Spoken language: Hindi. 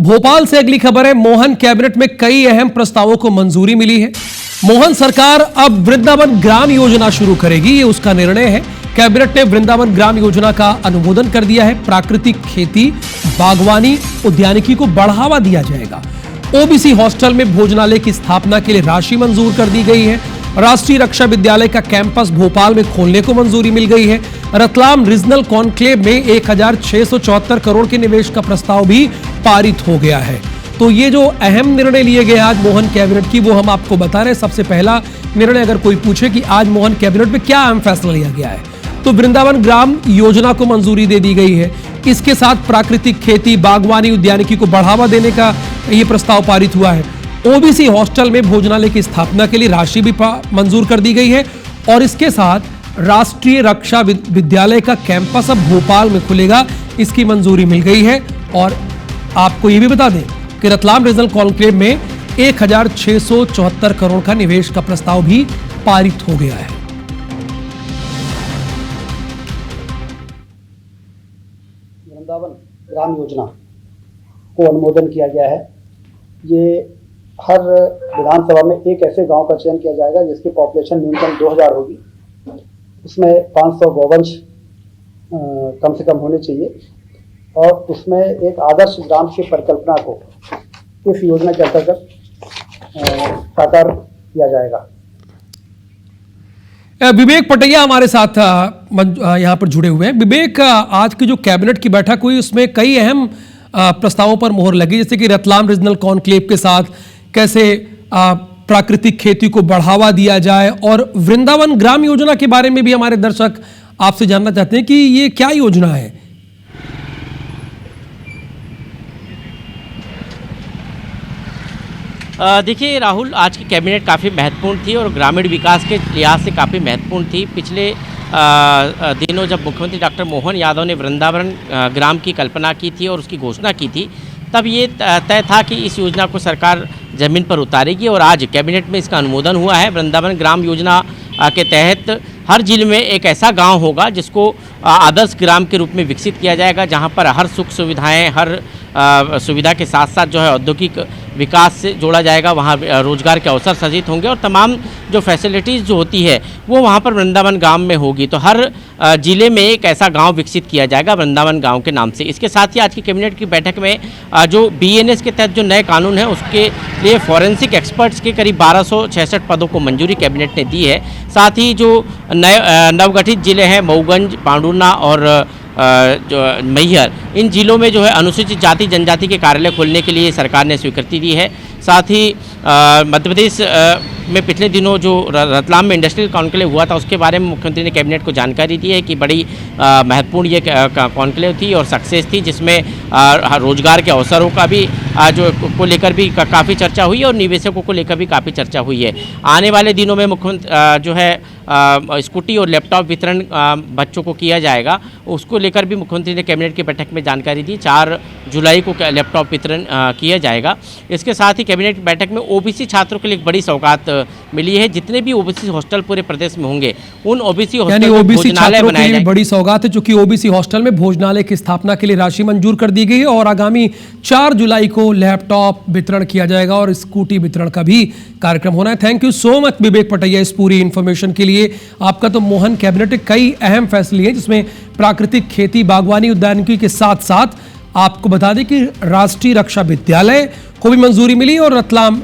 भोपाल से अगली खबर है। मोहन कैबिनेट में कई अहम प्रस्तावों को मंजूरी मिली है। मोहन सरकार अब वृंदावन ग्राम योजना शुरू करेगी, ये उसका निर्णय है। कैबिनेट ने वृंदावन ग्राम योजना का अनुमोदन कर दिया है। प्राकृतिक खेती, बागवानी, उद्यानिकी को बढ़ावा दिया जाएगा। ओबीसी हॉस्टल में भोजनालय की स्थापना के लिए राशि मंजूर कर दी गई है। राष्ट्रीय रक्षा विद्यालय का कैंपस भोपाल में खोलने को मंजूरी मिल गई है। रतलाम रीजनल कॉन्क्लेव में 1674 करोड़ के निवेश का प्रस्ताव भी पारित हो गया है। तो ये जो अहम निर्णय लिए गए आज मोहन कैबिनेट की, वो हम आपको बता रहे हैं। सबसे पहला निर्णय, अगर कोई पूछे कि आज मोहन कैबिनेट में क्या अहम फैसला लिया गया है, तो वृंदावन ग्राम योजना को मंजूरी दे दी गई है। इसके साथ प्राकृतिक खेती, बागवानी, उद्यानिकी को बढ़ावा देने का ये प्रस्ताव पारित हुआ है। ओबीसी हॉस्टल में भोजनालय की स्थापना के लिए राशि भी मंजूर कर दी गई है। और इसके साथ राष्ट्रीय रक्षा विद्यालय का कैंपस अब भोपाल में खुलेगा, इसकी मंजूरी मिल गई है। और आपको ये भी बता दें कि रतलाम रीजनल कॉन्क्लेव में 1674 करोड़ का निवेश का प्रस्ताव भी पारित हो गया है। वृंदावन ग्राम योजना को अनुमोदन किया गया है। ये हर विधानसभा में एक ऐसे गांव का चयन किया जाएगा जिसकी पॉपुलेशन न्यूनतम 2000 होगी। उसमें 500 गौवंश कम से कम होने चाहिए और उसमें एक आदर्श ग्राम की परिकल्पना को इस योजना के अंतर्गत साकार किया जाएगा। विवेक पटैया हमारे साथ यहाँ पर जुड़े हुए हैं। विवेक, आज की जो कैबिनेट की बैठक हुई उसमें कई अहम प्रस्तावों पर मोहर लगी, जैसे कि रतलाम रीजनल कॉन्क्लेव के साथ कैसे प्राकृतिक खेती को बढ़ावा दिया जाए, और वृंदावन ग्राम योजना के बारे में भी हमारे दर्शक आपसे जानना चाहते हैं कि ये क्या योजना है। देखिए राहुल, आज की कैबिनेट काफ़ी महत्वपूर्ण थी और ग्रामीण विकास के लिहाज से काफ़ी महत्वपूर्ण थी। पिछले दिनों जब मुख्यमंत्री डॉक्टर मोहन यादव ने वृंदावन ग्राम की कल्पना की थी और उसकी घोषणा की थी, तब ये तय था कि इस योजना को सरकार ज़मीन पर उतारेगी और आज कैबिनेट में इसका अनुमोदन हुआ है। वृंदावन ग्राम योजना के तहत हर जिले में एक ऐसा गांव होगा जिसको आदर्श ग्राम के रूप में विकसित किया जाएगा, जहां पर हर सुख सुविधाएं, हर सुविधा के साथ साथ जो है औद्योगिक विकास से जोड़ा जाएगा। वहाँ रोजगार के अवसर सृजित होंगे और तमाम जो फैसिलिटीज़ जो होती है वो वहाँ पर वृंदावन गांव में होगी। तो हर जिले में एक ऐसा गांव विकसित किया जाएगा वृंदावन गांव के नाम से। इसके साथ ही आज की कैबिनेट की बैठक में जो बीएनएस के तहत जो नए कानून है उसके लिए फॉरेंसिक एक्सपर्ट्स के करीब 1266 पदों को मंजूरी कैबिनेट ने दी है। साथ ही जो नवगठित जिले हैं मऊगंज, पांडुना और जो मैहर, इन जिलों में जो है अनुसूचित जाति जनजाति के कार्यालय खोलने के लिए सरकार ने स्वीकृति दी है। साथ ही मध्य प्रदेश में पिछले दिनों जो रतलाम में इंडस्ट्रियल कॉन्क्लेव हुआ था उसके बारे में मुख्यमंत्री ने कैबिनेट को जानकारी दी है कि बड़ी महत्वपूर्ण ये कॉन्क्लेव थी और सक्सेस थी, जिसमें रोजगार के अवसरों का भी जो को लेकर भी काफ़ी चर्चा हुई है और निवेशकों को लेकर भी काफ़ी चर्चा हुई है। आने वाले दिनों में मुख्यमंत्री जो है स्कूटी और लैपटॉप वितरण बच्चों को किया जाएगा, उसको लेकर भी मुख्यमंत्री ने कैबिनेट की बैठक में जानकारी दी। 4 जुलाई को लैपटॉप वितरण किया जाएगा। इसके साथ ही कैबिनेट बैठक में ओबीसी छात्रों के लिए एक बड़ी सौगात मिली है। जितने भी ओबीसी हॉस्टल पूरे प्रदेश में होंगे उन ओबीसी हॉस्टल में भोजनालय बनाए जाएंगे। बड़ी सौगात है, चूंकि ओबीसी हॉस्टल में भोजनालय की स्थापना के लिए राशि मंजूर कर दी गई है और आगामी 4 जुलाई को लैपटॉप वितरण किया जाएगा और स्कूटी वितरण का भी कार्यक्रम होना है। थैंक यू सो मच विवेक पटैया इस पूरी इंफॉर्मेशन के लिए। आपका तो मोहन कैबिनेट ने कई अहम फैसले हैं, जिसमें प्राकृतिक खेती, बागवानी, उद्यानिकी के साथ साथ आपको बता दें कि राष्ट्रीय रक्षा विद्यालय को भी मंजूरी मिली और रतलाम